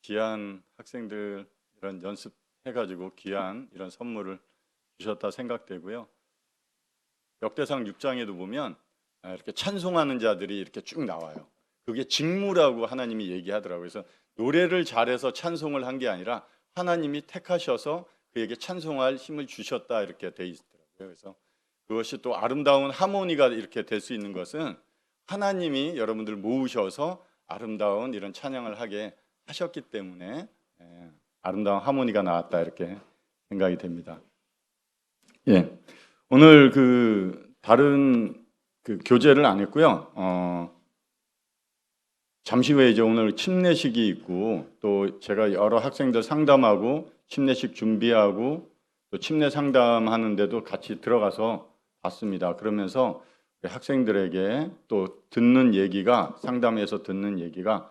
귀한 학생들 이런 연습해가지고 귀한 이런 선물을 주셨다 생각되고요. 역대상 6장에도 보면 이렇게 찬송하는 자들이 이렇게 쭉 나와요. 그게 직무라고 하나님이 얘기하더라고요. 그래서 노래를 잘해서 찬송을 한 게 아니라 하나님이 택하셔서 그에게 찬송할 힘을 주셨다 이렇게 돼 있더라고요. 그래서 그것이 또 아름다운 하모니가 이렇게 될 수 있는 것은 하나님이 여러분들 모으셔서 아름다운 이런 찬양을 하게 하셨기 때문에 아름다운 하모니가 나왔다 이렇게 생각이 됩니다. 예, 오늘 다른 교재를 안 했고요. 잠시 후에 이제 오늘 침례식이 있고 또 제가 여러 학생들 상담하고 침례식 준비하고 또 침례 상담하는데도 같이 들어가서 봤습니다. 그러면서 학생들에게 또 듣는 얘기가 상담에서 듣는 얘기가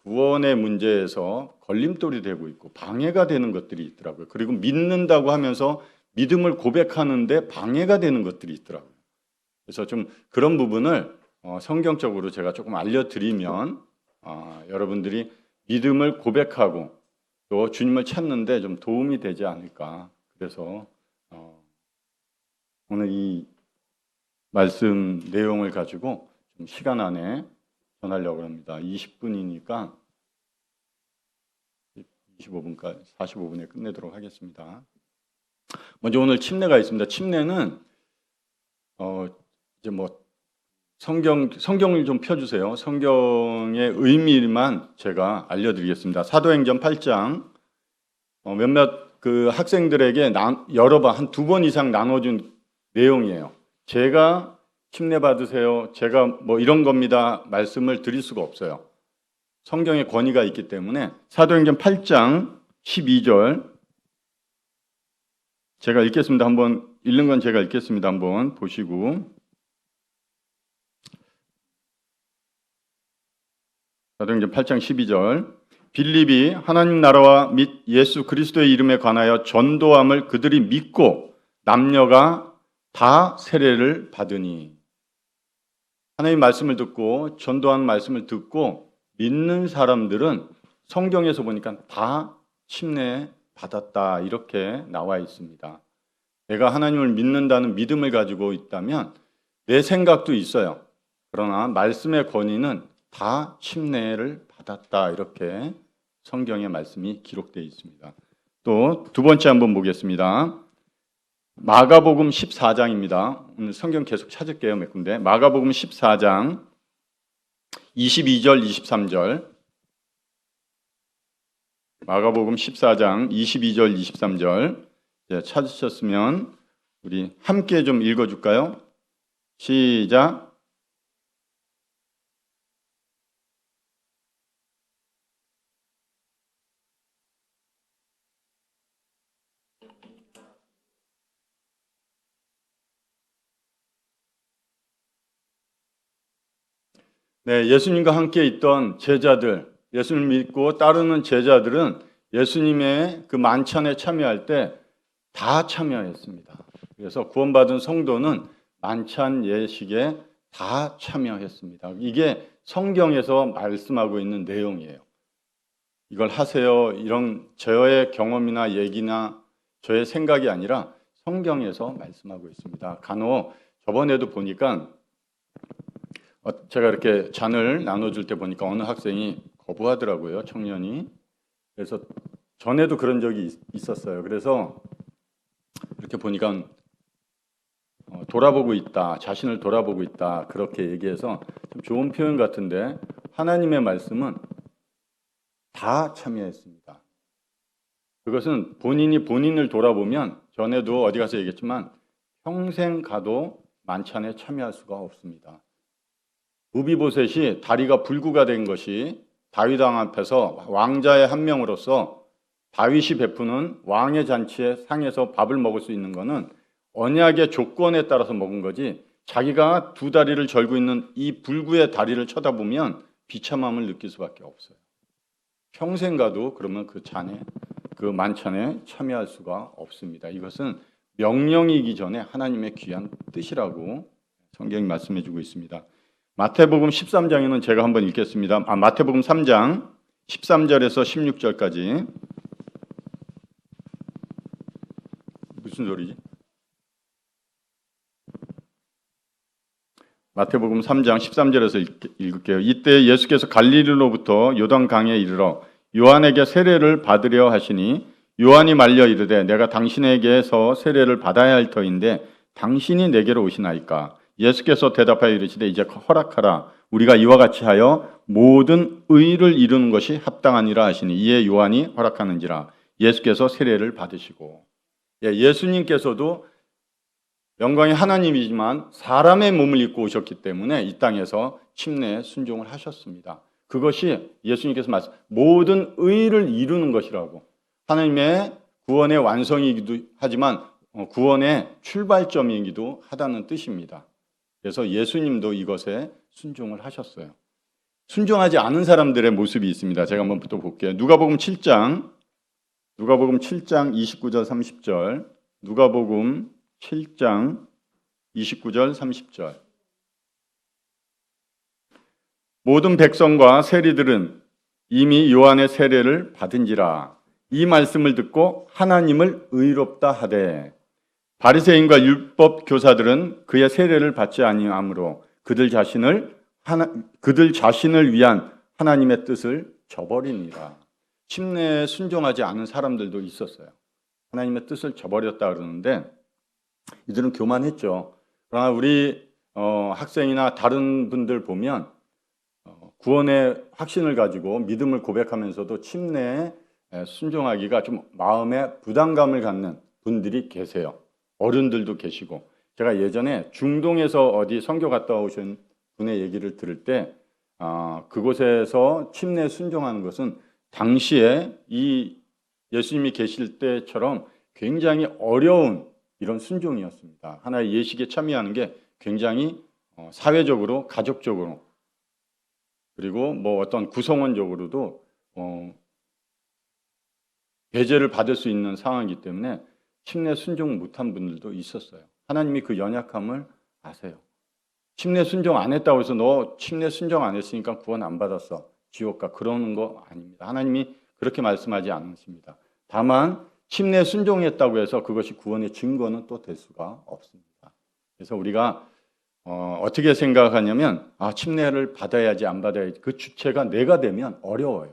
구원의 문제에서 걸림돌이 되고 있고 방해가 되는 것들이 있더라고요. 그리고 믿는다고 하면서 믿음을 고백하는데 방해가 되는 것들이 있더라고요. 그래서 좀 그런 부분을 성경적으로 제가 조금 알려드리면 여러분들이 믿음을 고백하고 또 주님을 찾는데 좀 도움이 되지 않을까. 그래서 오늘 이 말씀 내용을 가지고 좀 시간 안에 전하려고 합니다. 20분이니까 25분까지 45분에 끝내도록 하겠습니다. 먼저 오늘 침례가 있습니다. 침례는 이제 뭐 성경을 좀 펴주세요. 성경의 의미만 제가 알려드리겠습니다. 사도행전 8장 몇몇 학생들에게 여러 번 한 2번 이상 나눠준 내용이에요. 제가 침례 받으세요. 제가 뭐 이런 겁니다. 말씀을 드릴 수가 없어요. 성경의 권위가 있기 때문에 사도행전 8장 12절 제가 읽겠습니다. 한번 읽는 건 제가 읽겠습니다. 한번 보시고 사도행전 8장 12절 빌립이 하나님 나라와 및 예수 그리스도의 이름에 관하여 전도함을 그들이 믿고 남녀가 다 세례를 받으니 하나님 말씀을 듣고 전도하는 말씀을 듣고 믿는 사람들은 성경에서 보니까 다 침례 받았다 이렇게 나와 있습니다. 내가 하나님을 믿는다는 믿음을 가지고 있다면 내 생각도 있어요. 그러나 말씀의 권위는 다 침례를 받았다 이렇게 성경의 말씀이 기록되어 있습니다. 또 두 번째 한번 보겠습니다. 마가복음 14장입니다. 오늘 성경 계속 찾을게요. 몇 군데. 마가복음 14장 22절 23절 마가복음 14장 22절 23절 찾으셨으면 우리 함께 좀 읽어줄까요? 시작. 네, 예수님과 함께 있던 제자들, 예수님을 믿고 따르는 제자들은 예수님의 그 만찬에 참여할 때 다 참여했습니다. 그래서 구원받은 성도는 만찬 예식에 다 참여했습니다. 이게 성경에서 말씀하고 있는 내용이에요. 이걸 하세요. 이런 저의 경험이나 얘기나 저의 생각이 아니라 성경에서 말씀하고 있습니다. 간혹 저번에도 보니까 제가 이렇게 잔을 나눠줄 때 보니까 어느 학생이 거부하더라고요. 청년이. 그래서 전에도 그런 적이 있었어요. 그래서 이렇게 보니까 돌아보고 있다. 자신을 돌아보고 있다. 그렇게 얘기해서 좀 좋은 표현 같은데 하나님의 말씀은 다 참여했습니다. 그것은 본인이 본인을 돌아보면 전에도 어디 가서 얘기했지만 평생 가도 만찬에 참여할 수가 없습니다. 무비보셋이 다리가 불구가 된 것이 다윗 왕 앞에서 왕자의 한 명으로서 다윗이 베푸는 왕의 잔치에 상에서 밥을 먹을 수 있는 것은 언약의 조건에 따라서 먹은 거지 자기가 두 다리를 절고 있는 이 불구의 다리를 쳐다보면 비참함을 느낄 수밖에 없어요. 평생 가도 그러면 그 만찬에 참여할 수가 없습니다. 이것은 명령이기 전에 하나님의 귀한 뜻이라고 성경이 말씀해 주고 있습니다. 마태복음 13장에는 제가 한번 읽겠습니다. 마태복음 3장 13절에서 16절까지. 무슨 소리지? 마태복음 3장 13절에서 읽을게요. 이때 예수께서 갈릴리로부터 요단강에 이르러 요한에게 세례를 받으려 하시니 요한이 말려 이르되 내가 당신에게서 세례를 받아야 할 터인데 당신이 내게로 오시나이까. 예수께서 대답하여 이르시되 이제 허락하라. 우리가 이와 같이 하여 모든 의를 이루는 것이 합당하니라 하시니 이에 요한이 허락하는지라. 예수께서 세례를 받으시고. 예수님께서도 영광이 하나님이지만 사람의 몸을 입고 오셨기 때문에 이 땅에서 침례에 순종을 하셨습니다. 그것이 예수님께서 말씀 모든 의를 이루는 것이라고. 하나님의 구원의 완성이기도 하지만 구원의 출발점이기도 하다는 뜻입니다. 그래서 예수님도 이것에 순종을 하셨어요. 순종하지 않은 사람들의 모습이 있습니다. 제가 한번 또 볼게요. 누가복음 7장 29절 30절. 누가복음 7장 29절 30절. 모든 백성과 세리들은 이미 요한의 세례를 받은지라. 이 말씀을 듣고 하나님을 의롭다 하되 바리새인과 율법 교사들은 그의 세례를 받지 아니하므로 그들 자신을 위한 하나님의 뜻을 저버리니라. 침례에 순종하지 않은 사람들도 있었어요. 하나님의 뜻을 저버렸다 그러는데 이들은 교만했죠. 그러나 우리 학생이나 다른 분들 보면 구원의 확신을 가지고 믿음을 고백하면서도 침례에 순종하기가 좀 마음에 부담감을 갖는 분들이 계세요. 어른들도 계시고. 제가 예전에 중동에서 어디 선교 갔다 오신 분의 얘기를 들을 때 그곳에서 침례에 순종하는 것은 당시에 이 예수님이 계실 때처럼 굉장히 어려운 이런 순종이었습니다. 하나의 예식에 참여하는 게 굉장히 사회적으로, 가족적으로, 그리고 뭐 어떤 구성원적으로도 배제를 받을 수 있는 상황이기 때문에 침례 순종 못한 분들도 있었어요. 하나님이 그 연약함을 아세요. 침례 순종 안 했다고 해서 너 침례 순종 안 했으니까 구원 안 받았어. 지옥 가. 그러는 거 아닙니다. 하나님이 그렇게 말씀하지 않으십니다. 다만 침례 순종했다고 해서 그것이 구원의 증거는 또 될 수가 없습니다. 그래서 우리가 어떻게 생각하냐면 침례를 받아야지 안 받아야지 그 주체가 내가 되면 어려워요.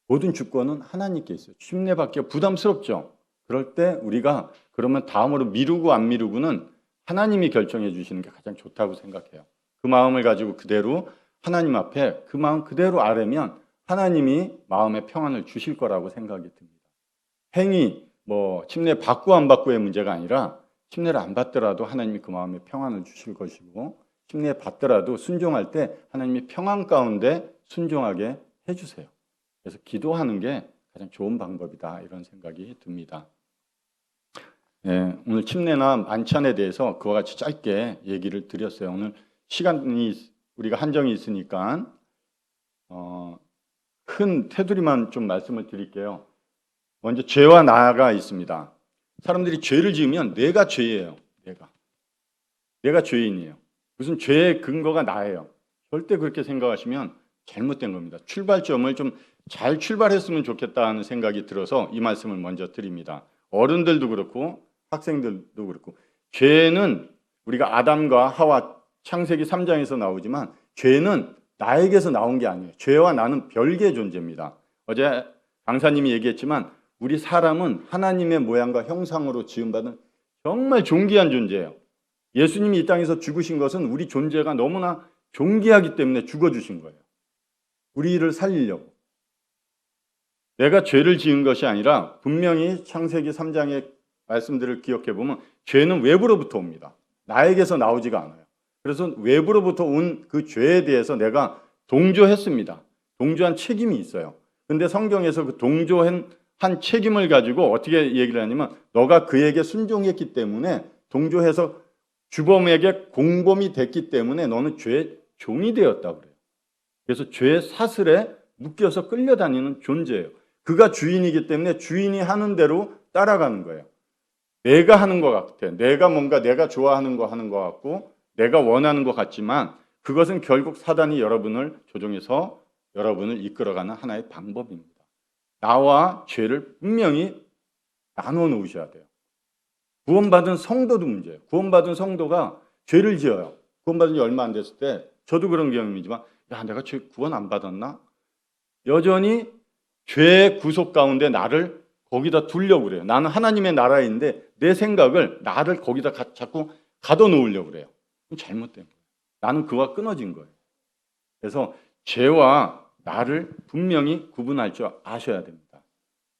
모든 주권은 하나님께 있어요. 침례 받기가 부담스럽죠. 그럴 때 우리가 그러면 다음으로 미루고 안 미루고는 하나님이 결정해 주시는 게 가장 좋다고 생각해요. 그 마음을 가지고 그대로 하나님 앞에 그 마음 그대로 아뢰면 하나님이 마음의 평안을 주실 거라고 생각이 듭니다. 행위, 침례 받고 안 받고의 문제가 아니라 침례를 안 받더라도 하나님이 그 마음에 평안을 주실 것이고 침례 받더라도 순종할 때 하나님이 평안 가운데 순종하게 해주세요. 그래서 기도하는 게 가장 좋은 방법이다 이런 생각이 듭니다. 오늘 침례나 만찬에 대해서 그와 같이 짧게 얘기를 드렸어요. 오늘 시간이 우리가 한정이 있으니까 큰 테두리만 좀 말씀을 드릴게요. 먼저 죄와 나가 있습니다. 사람들이 죄를 지으면 내가 죄예요. 내가 죄인이에요. 무슨 죄의 근거가 나예요. 절대 그렇게 생각하시면 잘못된 겁니다. 출발점을 좀 잘 출발했으면 좋겠다는 생각이 들어서 이 말씀을 먼저 드립니다. 어른들도 그렇고 학생들도 그렇고 죄는 우리가 아담과 하와 창세기 3장에서 나오지만 죄는 나에게서 나온 게 아니에요. 죄와 나는 별개의 존재입니다. 어제 강사님이 얘기했지만 우리 사람은 하나님의 모양과 형상으로 지음받은 정말 존귀한 존재예요. 예수님이 이 땅에서 죽으신 것은 우리 존재가 너무나 존귀하기 때문에 죽어주신 거예요. 우리를 살리려고. 내가 죄를 지은 것이 아니라 분명히 창세기 3장의 말씀들을 기억해 보면 죄는 외부로부터 옵니다. 나에게서 나오지가 않아요. 그래서 외부로부터 온 그 죄에 대해서 내가 동조했습니다. 동조한 책임이 있어요. 근데 성경에서 그 동조한 책임을 가지고 어떻게 얘기를 하냐면 너가 그에게 순종했기 때문에 동조해서 주범에게 공범이 됐기 때문에 너는 죄의 종이 되었다고 그래요. 그래서 죄의 사슬에 묶여서 끌려다니는 존재예요. 그가 주인이기 때문에 주인이 하는 대로 따라가는 거예요. 내가 하는 것 같아. 내가 뭔가 내가 좋아하는 거 하는 것 같고 내가 원하는 것 같지만 그것은 결국 사단이 여러분을 조종해서 여러분을 이끌어가는 하나의 방법입니다. 나와 죄를 분명히 나눠 놓으셔야 돼요. 구원받은 성도도 문제예요. 구원받은 성도가 죄를 지어요. 구원받은 지 얼마 안 됐을 때 저도 그런 경험이지만 야, 내가 죄 구원 안 받았나? 여전히 죄의 구속 가운데 나를 거기다 두려고 그래요. 나는 하나님의 나라에 있는데 내 생각을 나를 거기다 자꾸 가둬놓으려고 그래요. 잘못된 거예요. 나는 그와 끊어진 거예요. 그래서 죄와 나를 분명히 구분할 줄 아셔야 됩니다.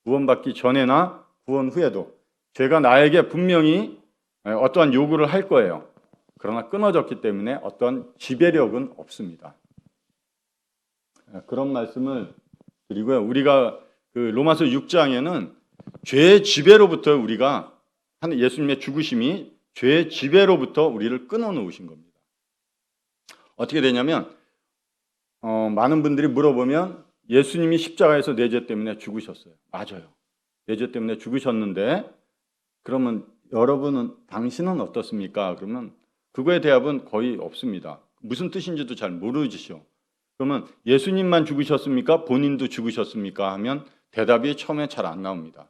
구원받기 전에나 구원 후에도 죄가 나에게 분명히 어떠한 요구를 할 거예요. 그러나 끊어졌기 때문에 어떤 지배력은 없습니다. 그런 말씀을 드리고요. 우리가 그 로마서 6장에는 죄의 지배로부터 우리가 예수님의 죽으심이 죄의 지배로부터 우리를 끊어놓으신 겁니다. 어떻게 되냐면 많은 분들이 물어보면 예수님이 십자가에서 내 죄 때문에 죽으셨어요. 맞아요. 내 죄 때문에 죽으셨는데 그러면 여러분은 당신은 어떻습니까? 그러면 그거에 대답은 거의 없습니다. 무슨 뜻인지도 잘 모르시죠. 그러면 예수님만 죽으셨습니까? 본인도 죽으셨습니까? 하면 대답이 처음에 잘 안 나옵니다.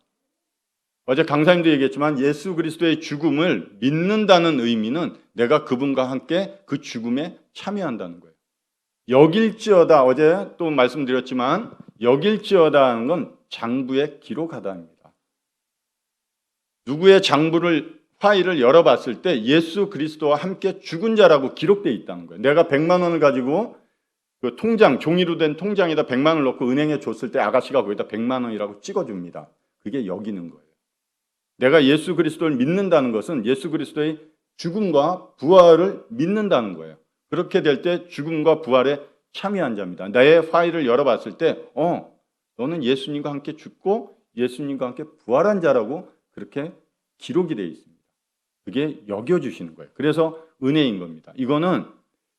어제 강사님도 얘기했지만 예수 그리스도의 죽음을 믿는다는 의미는 내가 그분과 함께 그 죽음에 참여한다는 거예요. 여길지어다, 어제 또 말씀드렸지만 여길지어다 하는 건 장부에 기록하다입니다. 누구의 장부를 파일을 열어봤을 때 예수 그리스도와 함께 죽은 자라고 기록되어 있다는 거예요. 내가 100만 원을 가지고 그 통장, 종이로 된 통장에다 100만 원을 넣고 은행에 줬을 때 아가씨가 거기다 100만 원이라고 찍어줍니다. 그게 여기는 거예요. 내가 예수 그리스도를 믿는다는 것은 예수 그리스도의 죽음과 부활을 믿는다는 거예요. 그렇게 될 때 죽음과 부활에 참여한 자입니다. 나의 파일을 열어봤을 때 너는 예수님과 함께 죽고 예수님과 함께 부활한 자라고 그렇게 기록이 되어 있습니다. 그게 여겨주시는 거예요. 그래서 은혜인 겁니다. 이거는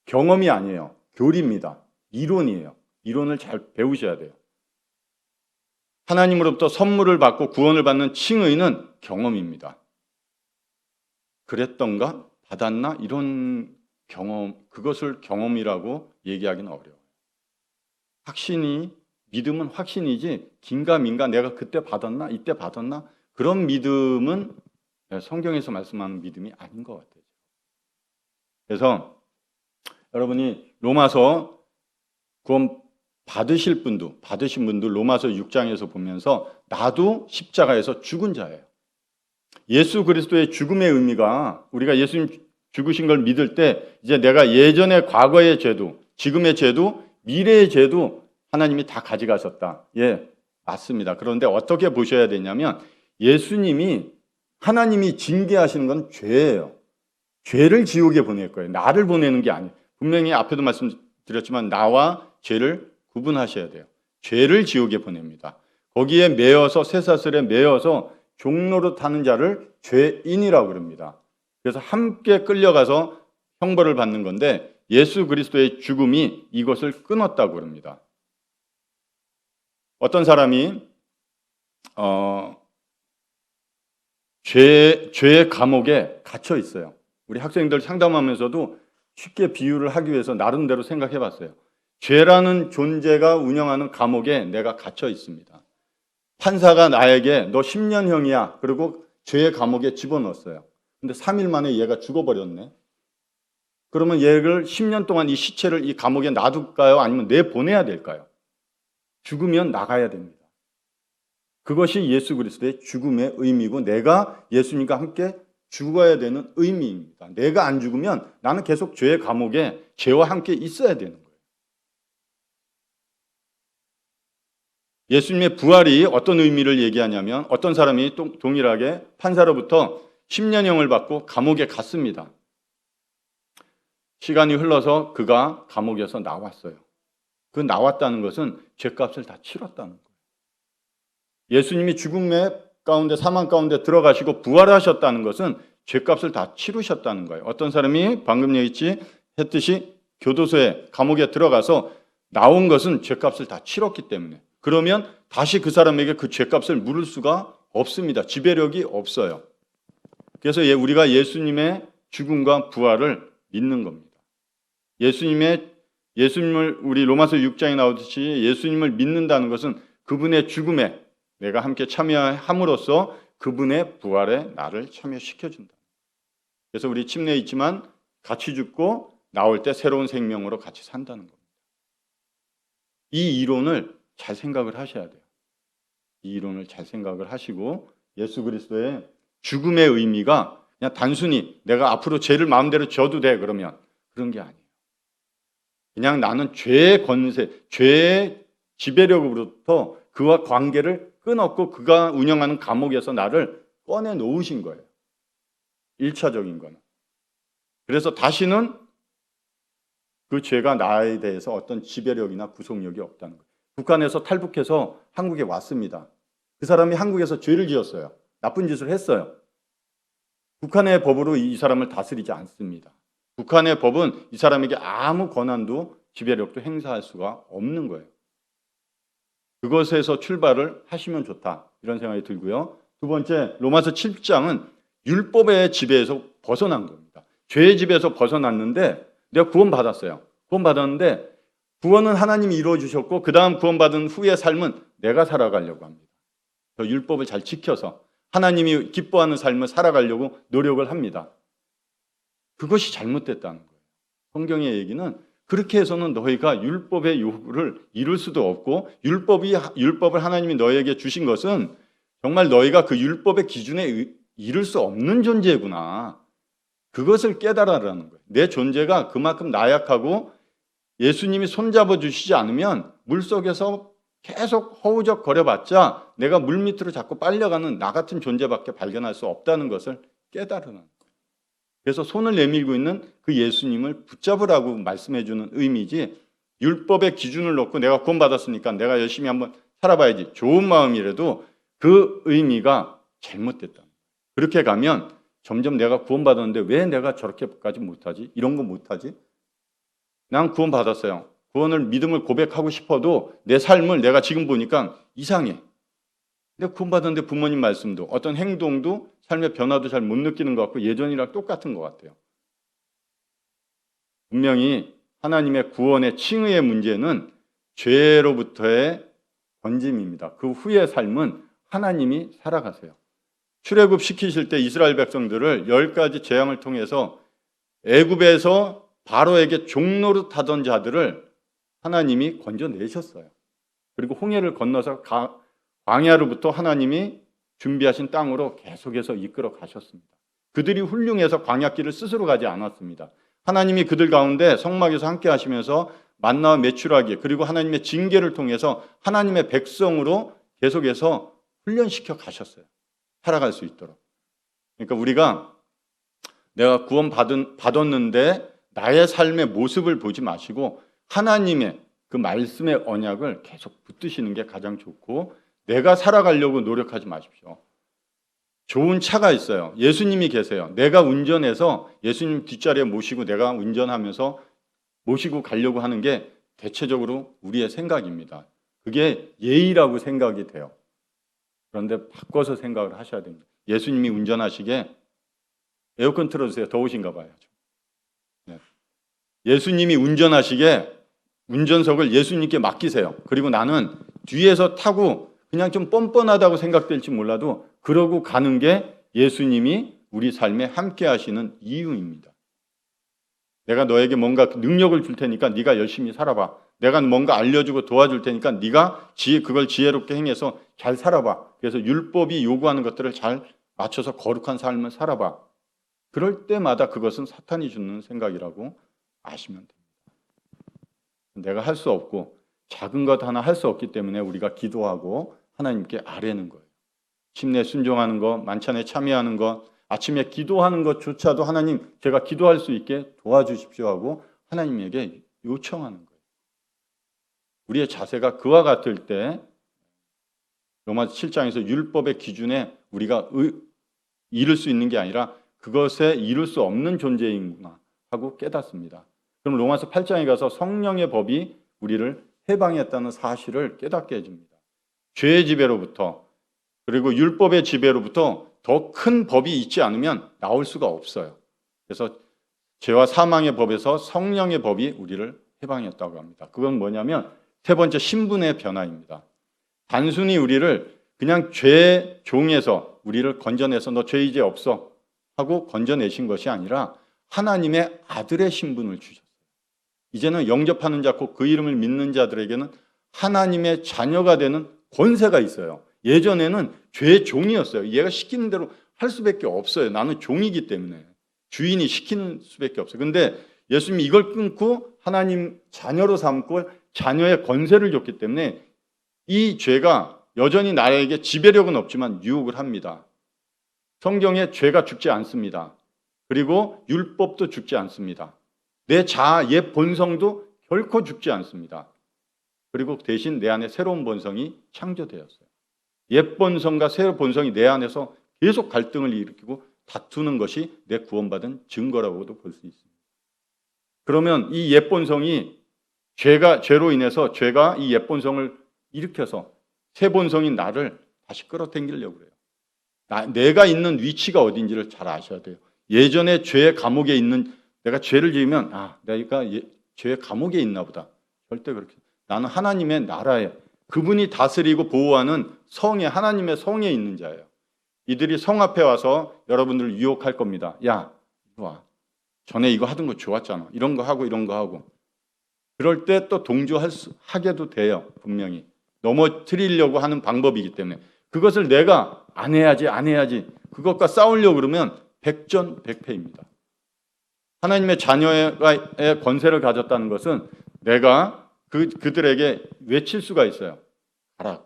경험이 아니에요. 교리입니다. 이론이에요. 이론을 잘 배우셔야 돼요. 하나님으로부터 선물을 받고 구원을 받는 칭의는 경험입니다. 그랬던가? 받았나? 이런 경험, 그것을 경험이라고 얘기하기는 어려워요. 확신이, 믿음은 확신이지 긴가민가 내가 그때 받았나? 이때 받았나? 그런 믿음은 성경에서 말씀하는 믿음이 아닌 것 같아요. 그래서 여러분이 로마서 구원 받으신 분도 로마서 6장에서 보면서 나도 십자가에서 죽은 자예요. 예수 그리스도의 죽음의 의미가 우리가 예수님 죽으신 걸 믿을 때 이제 내가 예전의 과거의 죄도 지금의 죄도 미래의 죄도 하나님이 다 가져가셨다. 예, 맞습니다. 그런데 어떻게 보셔야 되냐면 예수님이 하나님이 징계하시는 건 죄예요. 죄를 지옥에 보낼 거예요. 나를 보내는 게 아니에요. 분명히 앞에도 말씀드렸지만 나와 죄를 구분하셔야 돼요. 죄를 지옥에 보냅니다. 거기에 매여서 쇠사슬에 매여서 종로로 타는 자를 죄인이라고 그럽니다. 그래서 함께 끌려가서 형벌을 받는 건데 예수 그리스도의 죽음이 이것을 끊었다고 그럽니다. 어떤 사람이 죄의 감옥에 갇혀 있어요. 우리 학생들 상담하면서도 쉽게 비유를 하기 위해서 나름대로 생각해 봤어요. 죄라는 존재가 운영하는 감옥에 내가 갇혀 있습니다. 판사가 나에게 너 10년형이야. 그리고 죄의 감옥에 집어넣었어요. 근데 3일 만에 얘가 죽어버렸네. 그러면 얘를 10년 동안 이 시체를 이 감옥에 놔둘까요? 아니면 내보내야 될까요? 죽으면 나가야 됩니다. 그것이 예수 그리스도의 죽음의 의미고 내가 예수님과 함께 죽어야 되는 의미입니다. 내가 안 죽으면 나는 계속 죄의 감옥에 죄와 함께 있어야 되는 거예요. 예수님의 부활이 어떤 의미를 얘기하냐면 어떤 사람이 동일하게 판사로부터 10년형을 받고 감옥에 갔습니다. 시간이 흘러서 그가 감옥에서 나왔어요. 그 나왔다는 것은 죄값을 다 치렀다는 거예요. 예수님이 죽음의 가운데 사망 가운데 들어가시고 부활하셨다는 것은 죄값을 다 치르셨다는 거예요. 어떤 사람이 방금 했듯이 교도소에 감옥에 들어가서 나온 것은 죄값을 다 치렀기 때문에 그러면 다시 그 사람에게 그 죄값을 물을 수가 없습니다. 지배력이 없어요. 그래서 우리가 예수님의 죽음과 부활을 믿는 겁니다. 예수님의 예수님을 우리 로마서 6장에 나오듯이 예수님을 믿는다는 것은 그분의 죽음에 내가 함께 참여함으로써 그분의 부활에 나를 참여시켜준다. 그래서 우리 침례에 있지만 같이 죽고 나올 때 새로운 생명으로 같이 산다는 겁니다. 이 이론을 잘 생각을 하셔야 돼요. 이 이론을 잘 생각을 하시고 예수 그리스도의 죽음의 의미가 그냥 단순히 내가 앞으로 죄를 마음대로 져도 돼 그러면 그런 게 아니에요. 그냥 나는 죄의 권세, 죄의 지배력으로부터 그와 관계를 끊었고 그가 운영하는 감옥에서 나를 꺼내 놓으신 거예요. 1차적인 거는. 그래서 다시는 그 죄가 나에 대해서 어떤 지배력이나 구속력이 없다는 거예요. 북한에서 탈북해서 한국에 왔습니다. 그 사람이 한국에서 죄를 지었어요. 나쁜 짓을 했어요. 북한의 법으로 이 사람을 다스리지 않습니다. 북한의 법은 이 사람에게 아무 권한도 지배력도 행사할 수가 없는 거예요. 그것에서 출발을 하시면 좋다 이런 생각이 들고요. 두 번째, 로마서 7장은 율법의 지배에서 벗어난 겁니다. 죄의 지배에서 벗어났는데 내가 구원받았어요. 구원받았는데 구원은 하나님이 이루어 주셨고 그 다음 구원받은 후의 삶은 내가 살아가려고 합니다. 저 율법을 잘 지켜서 하나님이 기뻐하는 삶을 살아가려고 노력을 합니다. 그것이 잘못됐다는 거예요. 성경의 얘기는 그렇게 해서는 너희가 율법의 요구를 이룰 수도 없고 율법을 하나님이 너희에게 주신 것은 정말 너희가 그 율법의 기준에 이룰 수 없는 존재구나. 그것을 깨달으라는 거예요. 내 존재가 그만큼 나약하고 예수님이 손잡아 주시지 않으면 물속에서 계속 허우적거려봤자 내가 물밑으로 자꾸 빨려가는 나 같은 존재밖에 발견할 수 없다는 것을 깨달으라는 거예요. 그래서 손을 내밀고 있는 그 예수님을 붙잡으라고 말씀해 주는 의미지 율법의 기준을 놓고 내가 구원받았으니까 내가 열심히 한번 살아봐야지 좋은 마음이라도 그 의미가 잘못됐다. 그렇게 가면 점점 내가 구원받았는데 왜 내가 저렇게까지 못하지? 이런 거 못하지? 난 구원받았어요. 구원을 믿음을 고백하고 싶어도 내 삶을 내가 지금 보니까 이상해. 내가 구원받았는데 부모님 말씀도 어떤 행동도 삶의 변화도 잘 못 느끼는 것 같고 예전이랑 똑같은 것 같아요. 분명히 하나님의 구원의 칭의의 문제는 죄로부터의 건짐입니다. 그 후의 삶은 하나님이 살아가세요. 출애굽 시키실 때 이스라엘 백성들을 10가지 재앙을 통해서 애굽에서 바로에게 종노릇 하던 자들을 하나님이 건져내셨어요. 그리고 홍해를 건너서 광야로부터 하나님이 준비하신 땅으로 계속해서 이끌어 가셨습니다. 그들이 훌륭해서 광야길을 스스로 가지 않았습니다. 하나님이 그들 가운데 성막에서 함께 하시면서 만나와 메추라기 그리고 하나님의 징계를 통해서 하나님의 백성으로 계속해서 훈련시켜 가셨어요. 살아갈 수 있도록. 그러니까 우리가 내가 받았는데 나의 삶의 모습을 보지 마시고 하나님의 그 말씀의 언약을 계속 붙드시는 게 가장 좋고 내가 살아가려고 노력하지 마십시오. 좋은 차가 있어요. 예수님이 계세요. 내가 운전해서 예수님 뒷자리에 모시고 내가 운전하면서 모시고 가려고 하는 게 대체적으로 우리의 생각입니다. 그게 예의라고 생각이 돼요. 그런데 바꿔서 생각을 하셔야 됩니다. 예수님이 운전하시게 에어컨 틀어주세요. 더우신가 봐요. 네. 예수님이 운전하시게 운전석을 예수님께 맡기세요. 그리고 나는 뒤에서 타고 그냥 좀 뻔뻔하다고 생각될지 몰라도 그러고 가는 게 예수님이 우리 삶에 함께 하시는 이유입니다. 내가 너에게 뭔가 능력을 줄 테니까 네가 열심히 살아봐. 내가 뭔가 알려주고 도와줄 테니까 네가 그걸 지혜롭게 행해서 잘 살아봐. 그래서 율법이 요구하는 것들을 잘 맞춰서 거룩한 삶을 살아봐. 그럴 때마다 그것은 사탄이 주는 생각이라고 아시면 됩니다. 내가 할 수 없고 작은 것 하나 할 수 없기 때문에 우리가 기도하고 하나님께 아뢰는 거예요. 침례 순종하는 것, 만찬에 참여하는 것, 아침에 기도하는 것조차도 하나님 제가 기도할 수 있게 도와주십시오 하고 하나님에게 요청하는 거예요. 우리의 자세가 그와 같을 때 로마서 7장에서 율법의 기준에 우리가 이룰 수 있는 게 아니라 그것에 이룰 수 없는 존재인구나 하고 깨닫습니다. 그럼 로마서 8장에 가서 성령의 법이 우리를 해방했다는 사실을 깨닫게 해줍니다. 죄의 지배로부터 그리고 율법의 지배로부터 더 큰 법이 있지 않으면 나올 수가 없어요. 그래서 죄와 사망의 법에서 성령의 법이 우리를 해방이었다고 합니다. 그건 뭐냐면 세 번째 신분의 변화입니다. 단순히 우리를 그냥 죄의 종에서 우리를 건져내서 너 죄 이제 없어 하고 건져내신 것이 아니라 하나님의 아들의 신분을 주셨어요. 이제는 영접하는 자, 곧 그 이름을 믿는 자들에게는 하나님의 자녀가 되는 권세가 있어요. 예전에는 죄의 종이었어요. 얘가 시키는 대로 할 수밖에 없어요. 나는 종이기 때문에. 주인이 시키는 수밖에 없어요. 근데 예수님이 이걸 끊고 하나님 자녀로 삼고 자녀의 권세를 줬기 때문에 이 죄가 여전히 나에게 지배력은 없지만 유혹을 합니다. 성경에 죄가 죽지 않습니다. 그리고 율법도 죽지 않습니다. 내 자아, 옛 본성도 결코 죽지 않습니다. 그리고 대신 내 안에 새로운 본성이 창조되었어요. 옛 본성과 새 본성이 내 안에서 계속 갈등을 일으키고 다투는 것이 내 구원받은 증거라고도 볼 수 있습니다. 그러면 이 옛 본성이 죄로 인해서 죄가 이 옛 본성을 일으켜서 새 본성인 나를 다시 끌어당기려고 그래요. 내가 있는 위치가 어딘지를 잘 아셔야 돼요. 예전에 죄의 감옥에 있는 내가 죄를 지으면 내가 죄의 감옥에 있나 보다. 절대 그렇게. 나는 하나님의 나라에 그분이 다스리고 보호하는 성에 하나님의 성에 있는 자예요. 이들이 성 앞에 와서 여러분들을 유혹할 겁니다. 야, 이리 와. 전에 이거 하던 거 좋았잖아. 이런 거 하고 이런 거 하고. 그럴 때 또 하게도 돼요. 분명히. 넘어뜨리려고 하는 방법이기 때문에. 그것을 내가 안 해야지. 그것과 싸우려고 그러면 백전백패입니다. 하나님의 자녀의 권세를 가졌다는 것은 내가 그들에게 외칠 수가 있어요. 가라.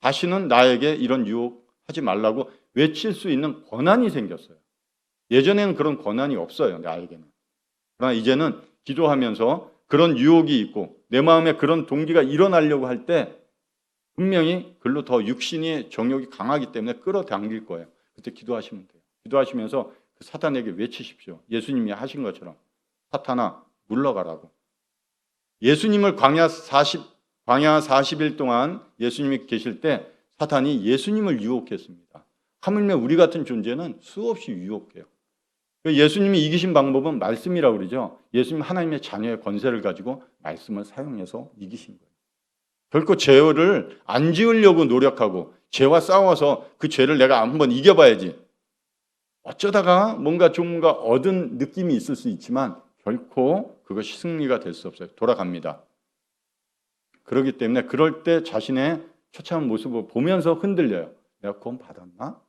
다시는 나에게 이런 유혹하지 말라고 외칠 수 있는 권한이 생겼어요. 예전에는 그런 권한이 없어요. 나에게는. 그러나 이제는 기도하면서 그런 유혹이 있고 내 마음에 그런 동기가 일어나려고 할 때 분명히 글로 더 육신의 정욕이 강하기 때문에 끌어당길 거예요. 그때 기도하시면 돼요. 기도하시면서 그 사탄에게 외치십시오. 예수님이 하신 것처럼 사탄아 물러가라고. 예수님을 광야 40일 동안 예수님이 계실 때 사탄이 예수님을 유혹했습니다. 하물며 우리 같은 존재는 수없이 유혹해요. 예수님이 이기신 방법은 말씀이라고 그러죠. 예수님 하나님의 자녀의 권세를 가지고 말씀을 사용해서 이기신 거예요. 결코 죄를 안 지으려고 노력하고 죄와 싸워서 그 죄를 내가 한번 이겨봐야지. 어쩌다가 뭔가 얻은 느낌이 있을 수 있지만 결코 그것이 승리가 될 수 없어요. 돌아갑니다. 그렇기 때문에 그럴 때 자신의 처참한 모습을 보면서 흔들려요. 내가 구원 받았나?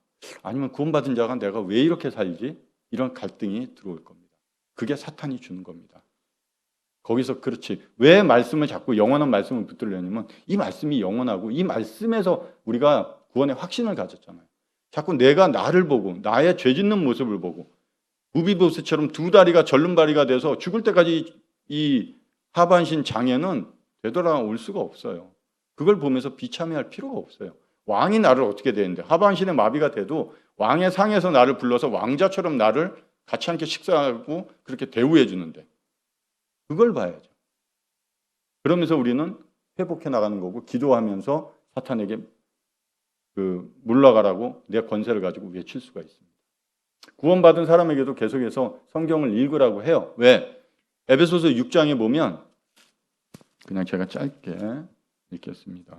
아니면 구원받은 자가 내가 왜 이렇게 살지? 이런 갈등이 들어올 겁니다. 그게 사탄이 주는 겁니다. 거기서 그렇지. 왜 말씀을 자꾸 영원한 말씀을 붙들려냐면 이 말씀이 영원하고 이 말씀에서 우리가 구원의 확신을 가졌잖아요. 자꾸 내가 나를 보고 나의 죄 짓는 모습을 보고 무비보스처럼 두 다리가 절름발이가 돼서 죽을 때까지 이 하반신 장애는 되돌아올 수가 없어요. 그걸 보면서 비참해할 필요가 없어요. 왕이 나를 어떻게 되는데 하반신에 마비가 돼도 왕의 상에서 나를 불러서 왕자처럼 나를 같이 함께 식사하고 그렇게 대우해 주는데 그걸 봐야죠. 그러면서 우리는 회복해 나가는 거고 기도하면서 사탄에게 물러가라고 내 권세를 가지고 외칠 수가 있습니다. 구원받은 사람에게도 계속해서 성경을 읽으라고 해요. 왜? 에베소서 6장에 보면 그냥 제가 짧게 읽겠습니다.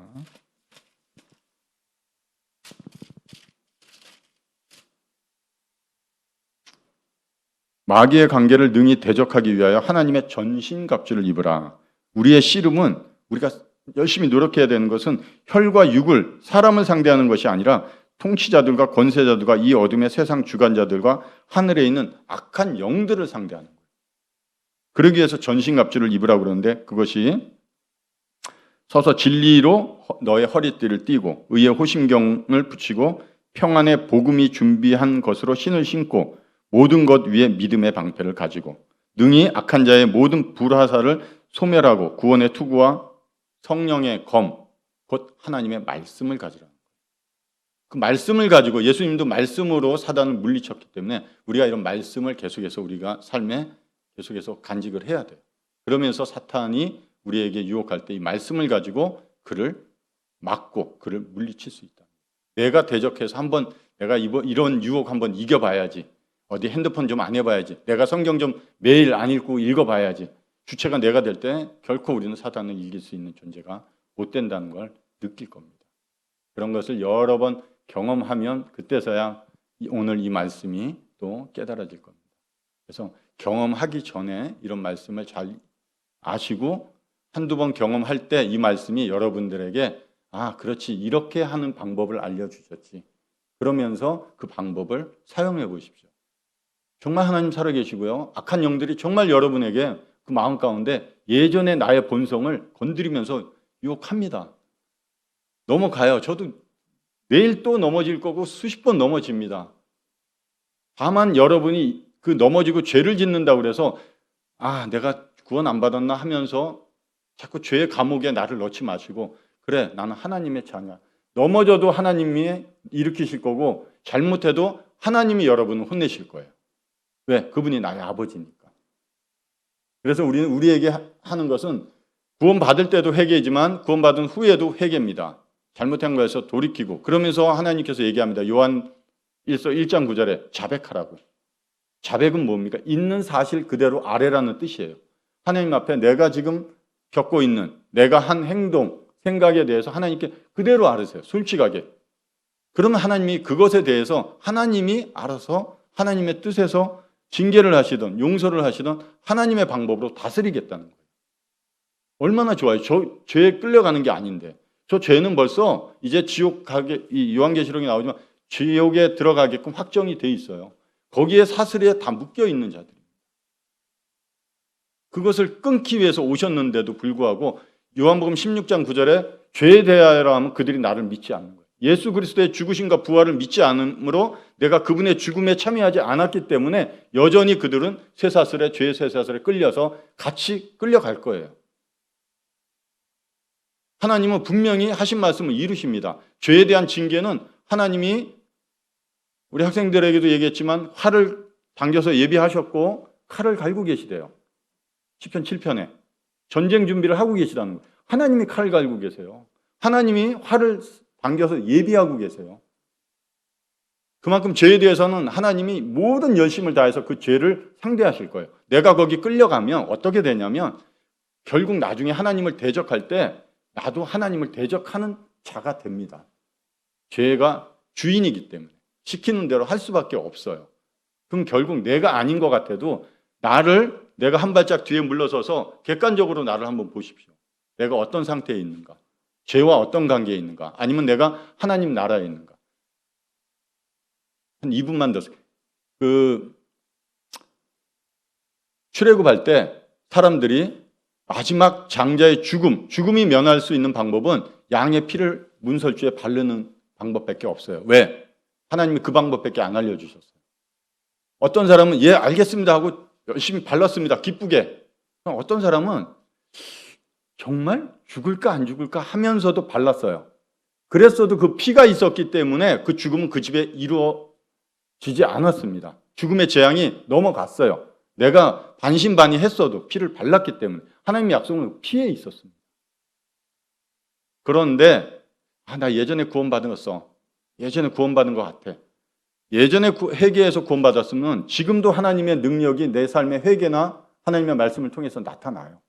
마귀의 관계를 능히 대적하기 위하여 하나님의 전신갑주를 입으라. 우리의 씨름은 우리가 열심히 노력해야 되는 것은 혈과 육을 사람을 상대하는 것이 아니라 통치자들과 권세자들과 이 어둠의 세상 주관자들과 하늘에 있는 악한 영들을 상대하는 거예요. 그러기 위해서 전신갑주를 입으라고 그러는데 그것이 서서 진리로 너의 허리띠를 띠고 의의 호심경을 붙이고 평안의 복음이 준비한 것으로 신을 신고 모든 것 위에 믿음의 방패를 가지고 능히 악한 자의 모든 불화살을 소멸하고 구원의 투구와 성령의 검, 곧 하나님의 말씀을 가지라는 거예요. 그 말씀을 가지고 예수님도 말씀으로 사단을 물리쳤기 때문에 우리가 이런 말씀을 계속해서 우리가 삶에 계속해서 간직을 해야 돼요. 그러면서 사탄이 우리에게 유혹할 때 이 말씀을 가지고 그를 막고 그를 물리칠 수 있다. 내가 대적해서 한번 내가 이런 유혹 한번 이겨봐야지. 어디 핸드폰 좀 안 해봐야지. 내가 성경 좀 매일 안 읽고 읽어봐야지. 주체가 내가 될 때 결코 우리는 사단을 이길 수 있는 존재가 못 된다는 걸 느낄 겁니다. 그런 것을 여러 번 경험하면 그때서야 오늘 이 말씀이 또 깨달아질 겁니다. 그래서 경험하기 전에 이런 말씀을 잘 아시고 한두 번 경험할 때 이 말씀이 여러분들에게 아, 그렇지, 이렇게 하는 방법을 알려주셨지. 그러면서 그 방법을 사용해 보십시오. 정말 하나님 살아계시고요. 악한 영들이 정말 여러분에게 그 마음 가운데 예전의 나의 본성을 건드리면서 유혹합니다. 넘어가요. 저도 내일 또 넘어질 거고 수십 번 넘어집니다. 다만 여러분이 그 넘어지고 죄를 짓는다고 그래서 아, 내가 구원 안 받았나 하면서 자꾸 죄의 감옥에 나를 넣지 마시고 그래, 나는 하나님의 자녀야. 넘어져도 하나님이 일으키실 거고 잘못해도 하나님이 여러분을 혼내실 거예요. 왜? 그분이 나의 아버지니까. 그래서 우리는 우리에게 하는 것은 구원받을 때도 회개이지만 구원받은 후에도 회개입니다. 잘못한 거에서 돌이키고 그러면서 하나님께서 얘기합니다. 요한 1장 9절에 자백하라고. 자백은 뭡니까? 있는 사실 그대로 아뢰라는 뜻이에요. 하나님 앞에 내가 지금 겪고 있는 내가 한 행동, 생각에 대해서 하나님께 그대로 아뢰세요. 솔직하게. 그러면 하나님이 그것에 대해서 하나님이 알아서 하나님의 뜻에서 징계를 하시든 용서를 하시든 하나님의 방법으로 다스리겠다는 거예요. 얼마나 좋아요. 저 죄에 끌려가는 게 아닌데. 저 죄는 벌써 이제 지옥 가게, 이 요한계시록에 나오지만 지옥에 들어가게끔 확정이 돼 있어요. 거기에 사슬에 다 묶여 있는 자들이. 그것을 끊기 위해서 오셨는데도 불구하고 요한복음 16장 9절에 죄에 대하여라 하면 그들이 나를 믿지 않는 거예요. 예수 그리스도의 죽으심과 부활을 믿지 않으므로 내가 그분의 죽음에 참여하지 않았기 때문에 여전히 그들은 쇠사슬에 죄의 쇠사슬에 끌려서 같이 끌려갈 거예요. 하나님은 분명히 하신 말씀을 이루십니다. 죄에 대한 징계는 하나님이 우리 학생들에게도 얘기했지만 활을 당겨서 예비하셨고 칼을 갈고 계시대요. 시편 7편에 전쟁 준비를 하고 계시다는 거예요. 하나님이 칼을 갈고 계세요. 하나님이 활을 당겨서 예비하고 계세요. 그만큼 죄에 대해서는 하나님이 모든 열심을 다해서 그 죄를 상대하실 거예요. 내가 거기 끌려가면 어떻게 되냐면 결국 나중에 하나님을 대적할 때 나도 하나님을 대적하는 자가 됩니다. 죄가 주인이기 때문에 시키는 대로 할 수밖에 없어요. 그럼 결국 내가 아닌 것 같아도 내가 한 발짝 뒤에 물러서서 객관적으로 나를 한번 보십시오. 내가 어떤 상태에 있는가? 죄와 어떤 관계에 있는가? 아니면 내가 하나님 나라에 있는가? 한 2분만 더. 출애굽할 때 사람들이 마지막 장자의 죽음이 면할 수 있는 방법은 양의 피를 문설주에 바르는 방법밖에 없어요. 왜? 하나님이 그 방법밖에 안 알려주셨어요. 어떤 사람은 예 알겠습니다 하고 열심히 발랐습니다. 기쁘게. 어떤 사람은 정말 죽을까 안 죽을까 하면서도 발랐어요. 그랬어도 그 피가 있었기 때문에 그 죽음은 그 집에 이루어지지 않았습니다. 죽음의 재앙이 넘어갔어요. 내가 반신반의했어도 피를 발랐기 때문에 하나님의 약속은 피에 있었습니다. 그런데 나 예전에 구원받았어. 예전에 구원받은 것 같아. 예전에 회개에서 구원받았으면 지금도 하나님의 능력이 내 삶의 회개나 하나님의 말씀을 통해서 나타나요.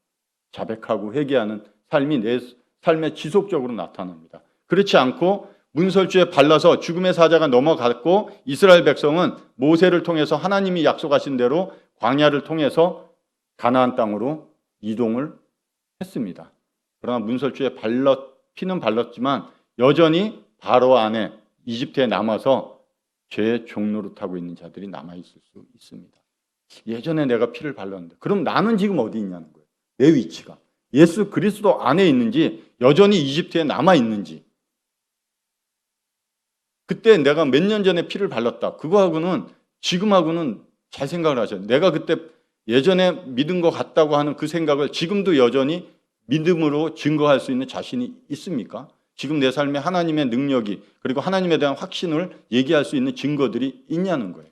자백하고 회개하는 삶이 내 삶에 지속적으로 나타납니다. 그렇지 않고 문설주에 발라서 죽음의 사자가 넘어갔고 이스라엘 백성은 모세를 통해서 하나님이 약속하신 대로 광야를 통해서 가나안 땅으로 이동을 했습니다. 그러나 문설주에 피는 발랐지만 여전히 바로 안에 이집트에 남아서 죄의 종노릇하고 있는 자들이 남아있을 수 있습니다. 예전에 내가 피를 발랐는데 그럼 나는 지금 어디 있냐는 거예요. 내 위치가. 예수 그리스도 안에 있는지 여전히 이집트에 남아있는지. 그때 내가 몇 년 전에 피를 발랐다. 그거하고는 지금하고는 잘 생각을 하셔야 돼요. 내가 그때 예전에 믿은 것 같다고 하는 그 생각을 지금도 여전히 믿음으로 증거할 수 있는 자신이 있습니까? 지금 내 삶에 하나님의 능력이 그리고 하나님에 대한 확신을 얘기할 수 있는 증거들이 있냐는 거예요.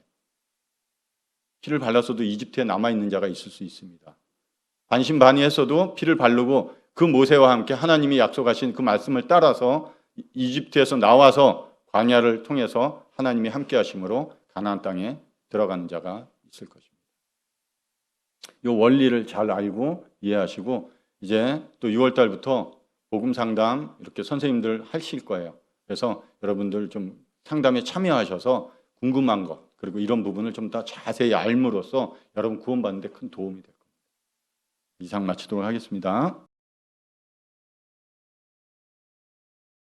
피를 발랐어도 이집트에 남아있는 자가 있을 수 있습니다. 반신반의했어도 피를 바르고 그 모세와 함께 하나님이 약속하신 그 말씀을 따라서 이집트에서 나와서 광야를 통해서 하나님이 함께 하심으로 가나안 땅에 들어가는 자가 있을 것입니다. 이 원리를 잘 알고 이해하시고 이제 또 6월 달부터 복음 상담 이렇게 선생님들 하실 거예요. 그래서 여러분들 좀 상담에 참여하셔서 궁금한 것 그리고 이런 부분을 좀 더 자세히 알므로써 여러분 구원받는 데 큰 도움이 될 겁니다. 이상 마치도록 하겠습니다.